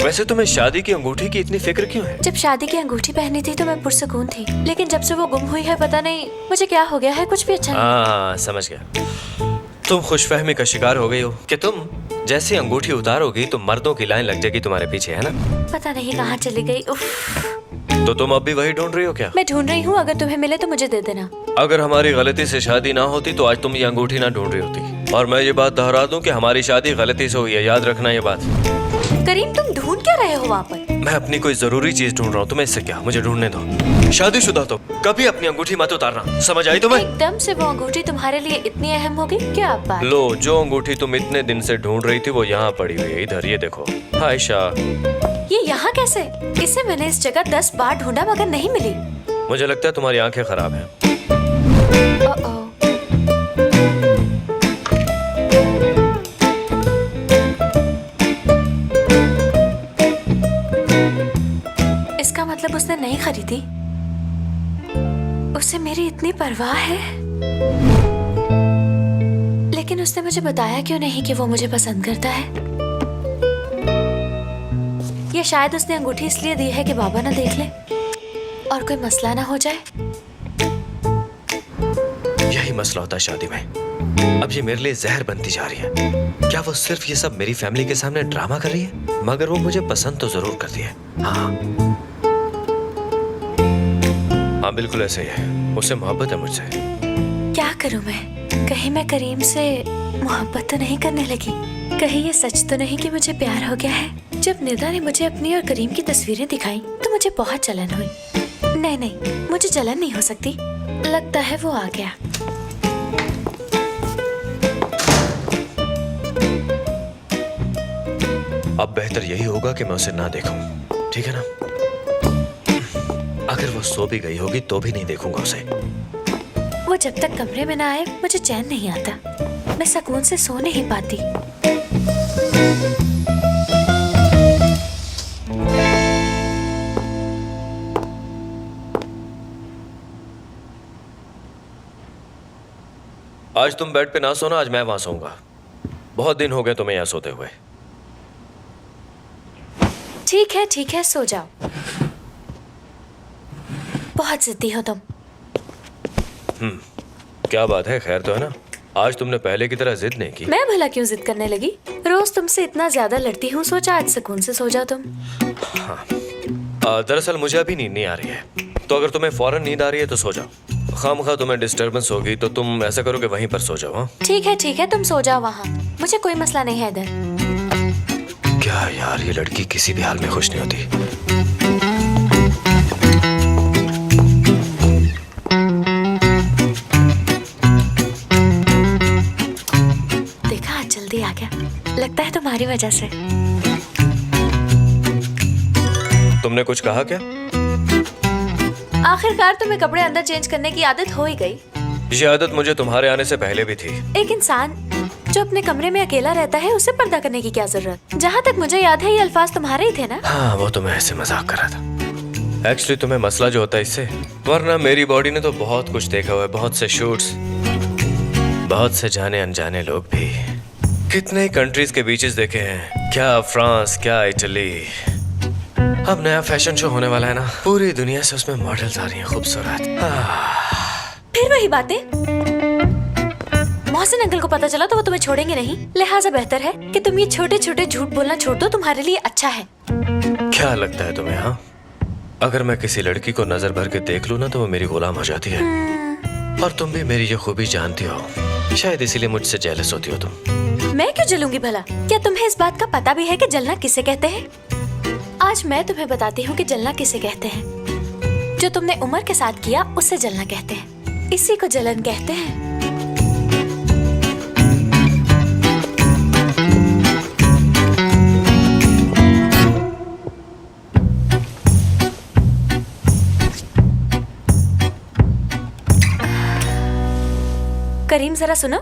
वैसे तुम्हें शादी की अंगूठी की इतनी फिक्र क्यों है? जब शादी की अंगूठी पहनी थी तो मैं पुरसुकून थी, लेकिन जब से वो गुम हुई है पता नहीं मुझे क्या हो गया है, कुछ भी अच्छा नहीं। हाँ समझ गया। तुम खुशफहमी का शिकार हो गई हो कि तुम जैसी अंगूठी उतारोगी तो मर्दों की लाइन लग जाएगी तुम्हारे पीछे, है ना? पता नहीं कहाँ चली गई। उफ। तो तुम अब भी वही ढूंढ रही हो क्या? मैं ढूंढ रही हूँ, अगर तुम्हें मिले तो मुझे दे देना। अगर हमारी गलती से शादी ना होती तो आज तुम ये अंगूठी ना ढूंढ रही होती। और मैं ये बात दोहरा दूं कि हमारी शादी गलती से हुई है, याद रखना ये बात। करीम तुम ढूंढ क्या रहे हो वहाँ पर? मैं अपनी कोई जरूरी चीज ढूंढ रहा हूँ, तुम्हें इससे क्या, मुझे ढूंढने दो। शादीशुदा तो कभी अपनी अंगूठी मत उतारना, समझ आई तुम्हें? एकदम से वो अंगूठी तुम्हारे लिए इतनी अहम होगी क्या बात? लो, जो अंगूठी तुम इतने दिन से ढूंढ रही थी वो यहाँ पड़ी हुई है, इधर ये देखो। आयशा, ये यहाँ कैसे? इसे मैंने इस जगह 10 बार ढूंढा मगर नहीं मिली। मुझे लगता है तुम्हारी आंखें खराब हैं। इसका मतलब उसने नहीं खरीदी? उसे मेरी इतनी परवाह है, लेकिन उसने मुझे बताया क्यों नहीं कि वो मुझे पसंद करता है? या शायद उसने अंगूठी इसलिए दी है कि बाबा ना देख ले और कोई मसला ना हो जाए। यही मसला होता है शादी में। अब ये मेरे लिए जहर बनती जा रही है। क्या वो सिर्फ ये सब मेरी फैमिली के सामने ड्रामा कर रही है? मगर वो मुझे पसंद तो जरूर करती है। हाँ हाँ, बिल्कुल ऐसे ही है। उसे मोहब्बत है मुझसे। क्या करूं मैं? कहीं मैं करीम से मोहब्बत तो नहीं करने लगी? कहीं ये सच तो नहीं कि मुझे प्यार हो गया है? जब निदा ने मुझे अपनी और करीम की तस्वीरें दिखाई तो मुझे बहुत जलन हुई। नहीं नहीं, मुझे जलन नहीं हो सकती। लगता है वो आ गया। अब बेहतर यही होगा कि मैं उसे ना देखूं, ठीक है ना? अगर वो सो भी गई होगी तो भी नहीं देखूंगा उसे। वो जब तक कमरे में ना आए मुझे चैन नहीं आता। मैं सुकून से सो नहीं पाती। आज तुम बेड पे ना सोना, आज मैं वहां सोऊंगा। बहुत दिन हो गए तुम्हें यहाँ सोते हुए। ठीक है, सो जाओ। बहुत जिद्दी हो तुम। क्या बात है, खैर तो है ना? आज तुमने पहले की तरह जिद नहीं की। मैं भला क्यों जिद करने लगी? रोज तुमसे इतना ज्यादा लड़ती हूँ, सोचा आज सुकून से सो जाओ तुम। हाँ, दरअसल मुझे अभी नींद नहीं आ रही है, तो अगर तुम्हें फौरन नींद आ रही है तो सो जाओ। खामखा तुम्हें डिस्टर्बेंस होगी तो तुम ऐसा करो कि वहीं पर सो जाओ। हाँ ठीक है, तुम सो जाओ वहाँ, मुझे कोई मसला नहीं है इधर। क्या यार, ये लड़की किसी भी हाल में खुश नहीं होती। देखा, आज जल्दी आ गया। लगता है तुम्हारी वजह से। तुमने कुछ कहा क्या? आखिरकार तुम्हें कपड़े अंदर चेंज करने की आदत हो ही गई। ये आदत मुझे तुम्हारे आने से पहले भी थी। एक इंसान जो अपने कमरे में अकेला रहता है उसे पर्दा करने की क्या जरूरत? जहाँ तक मुझे याद है ये अल्फाज तुम्हारे ही थे ना? हाँ, वो तो मैं ऐसे मजाक कर रहा था। एक्चुअली तुम्हें मसला जो होता है इससे, वरना मेरी बॉडी ने तो बहुत कुछ देखा हुआ है, बहुत से शूट्स, बहुत से जाने अनजाने लोग भी। कितने कंट्रीज के बीचेस देखे हैं, क्या फ्रांस, क्या इटली। अब नया फैशन शो होने वाला है ना, पूरी दुनिया से उसमें मॉडल्स आ रही हैं खूबसूरत। फिर वही बातें। मोहसिन अंकल को पता चला तो वो तुम्हें छोड़ेंगे नहीं, लिहाजा बेहतर है कि तुम ये छोटे छोटे झूठ बोलना छोड़ दो, तुम्हारे लिए अच्छा है। क्या लगता है तुम्हें? हाँ, अगर मैं किसी लड़की को नजर भर के देख लूं ना तो वो मेरी गुलाम हो जाती है। और तुम भी मेरी ये खूबी जानती हो, शायद इसीलिए मुझसे जेलस होती हो तुम। मैं क्यों जलूंगी भला? क्या तुम्हें इस बात का पता भी है कि जलना किसे कहते हैं? आज मैं तुम्हें बताती हूँ कि जलना किसे कहते हैं। जो तुमने उमर के साथ किया उससे जलना कहते हैं, इसी को जलन कहते हैं। करीम जरा सुनो।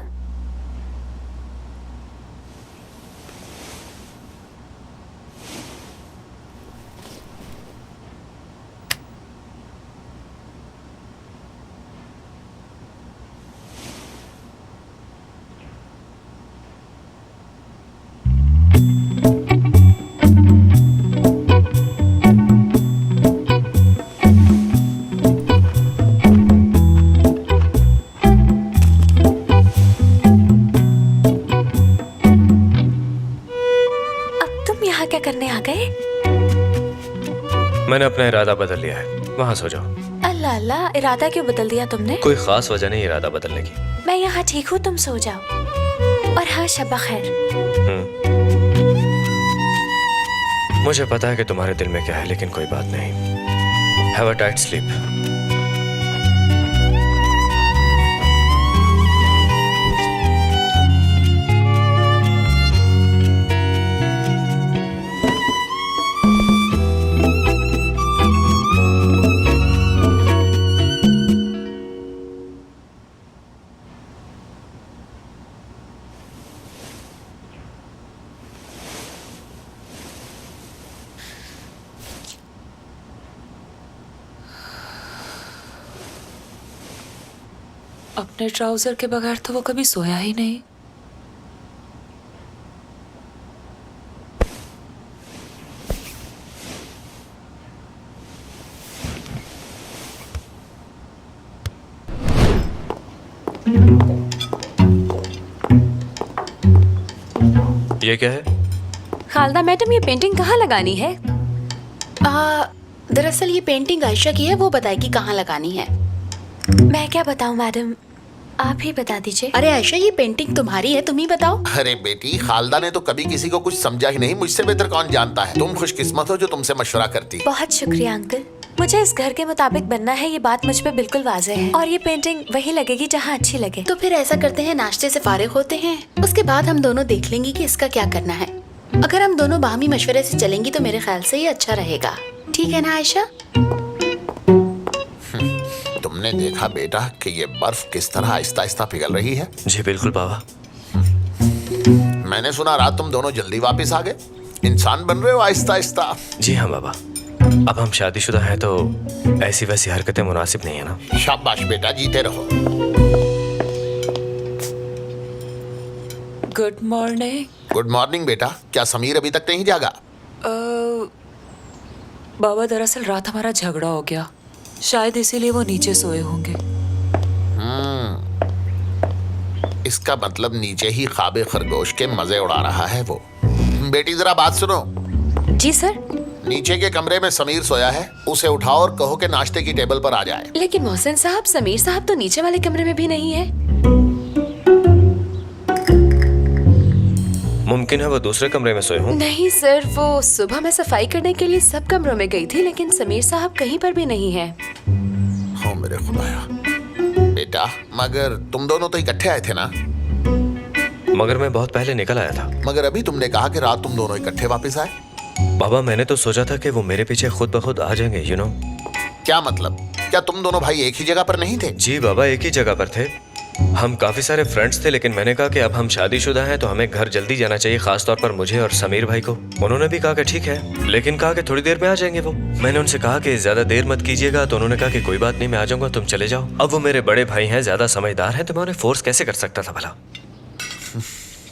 क्या करने आ गए? मैंने अपना इरादा बदल लिया है, वहाँ सो जाओ। अल्लाह अल्लाह, इरादा क्यों बदल दिया तुमने? कोई खास वजह नहीं इरादा बदलने की। मैं यहाँ ठीक हूँ, तुम सो जाओ। और हाँ, शब्बा खैर। मुझे पता है कि तुम्हारे दिल में क्या है, लेकिन कोई बात नहीं। Have a tight sleep. अपने ट्राउजर के बगैर तो वो कभी सोया ही नहीं। ये क्या है? खालदा मैडम, ये पेंटिंग कहाँ लगानी है? दरअसल ये पेंटिंग आयशा की है, वो बताएगी कहाँ लगानी है। मैं क्या बताऊँ मैडम, आप ही बता दीजिए। अरे आयशा, ये पेंटिंग तुम्हारी है, तुम ही बताओ। अरे बेटी, खालदा ने तो कभी किसी को कुछ समझा ही नहीं, मुझसे बेहतर कौन जानता है। तुम खुशकिस्मत हो जो तुमसे मशवरा करती। बहुत शुक्रिया अंकल। मुझे इस घर के मुताबिक बनना है, ये बात मुझ पे बिल्कुल वाज़ेह है। और ये पेंटिंग वही लगेगी जहाँ अच्छी लगे। तो फिर ऐसा करते हैं, नाश्ते से फारिग होते हैं, उसके बाद हम दोनों देख लेंगे कि इसका क्या करना है। अगर हम दोनों बाहमी मशवरे से चलेंगी तो मेरे ख्याल से ये अच्छा रहेगा। ठीक है ना आयशा? तुमने देखा बेटा कि ये बर्फ किस तरह आहिस्ता आहिस्ता पिघल रही है? जी बिल्कुल बाबा। मैंने सुना रात तुम दोनों जल्दी वापस आ गए, इंसान बन रहे हो आहिस्ता आहिस्ता। जी हाँ बाबा, अब हम शादीशुदा हैं तो ऐसी वैसी हरकतें मुनासिब नहीं है ना। शाबाश बेटा, जीते रहो। Good morning. गुड मॉर्निंग बेटा। क्या समीर अभी तक नहीं जागा? बाबा, दरअसल रात हमारा झगड़ा हो गया, शायद इसीलिए वो नीचे सोए होंगे। इसका मतलब नीचे ही ख्वाबे खरगोश के मजे उड़ा रहा है वो। बेटी जरा बात सुनो। जी सर। नीचे के कमरे में समीर सोया है, उसे उठाओ और कहो कि नाश्ते की टेबल पर आ जाए। लेकिन मोहसिन साहब, समीर साहब तो नीचे वाले कमरे में भी नहीं है। मुमकिन है वो दूसरे कमरे में सोए हों। नहीं सर, वो सुबह मैं सफाई करने के लिए सब कमरों में गई थी, लेकिन समीर साहब कहीं पर भी नहीं है। हो मेरे खुदाया। बेटा, मगर तुम दोनों तो इकट्ठे आए थे ना? मगर मैं बहुत पहले निकल आया था। मगर अभी तुमने कहा कि रात तुम दोनों इकट्ठे वापस आए। बाबा, मैंने तो सोचा था कि वो मेरे पीछे खुद ब खुद आ जाएंगे, यू नो। क्या मतलब? क्या तुम दोनों भाई एक ही जगह पर नहीं थे? जी बाबा, एक ही जगह पर थे। हम काफी सारे फ्रेंड्स थे, लेकिन मैंने कहा कि अब हम शादीशुदा हैं तो हमें घर जल्दी जाना चाहिए, खास तौर पर मुझे और समीर भाई को। उन्होंने भी कहा कि ठीक है, लेकिन कहा कि थोड़ी देर में आ जाएंगे वो। मैंने उनसे कहा कि ज्यादा देर मत कीजिएगा, तो उन्होंने कहा कि कोई बात नहीं, मैं आ जाऊंगा, तुम चले जाओ। अब वो मेरे बड़े भाई हैं, ज्यादा समझदार हैं, तो मैं उन्हें फोर्स कैसे कर सकता था भला।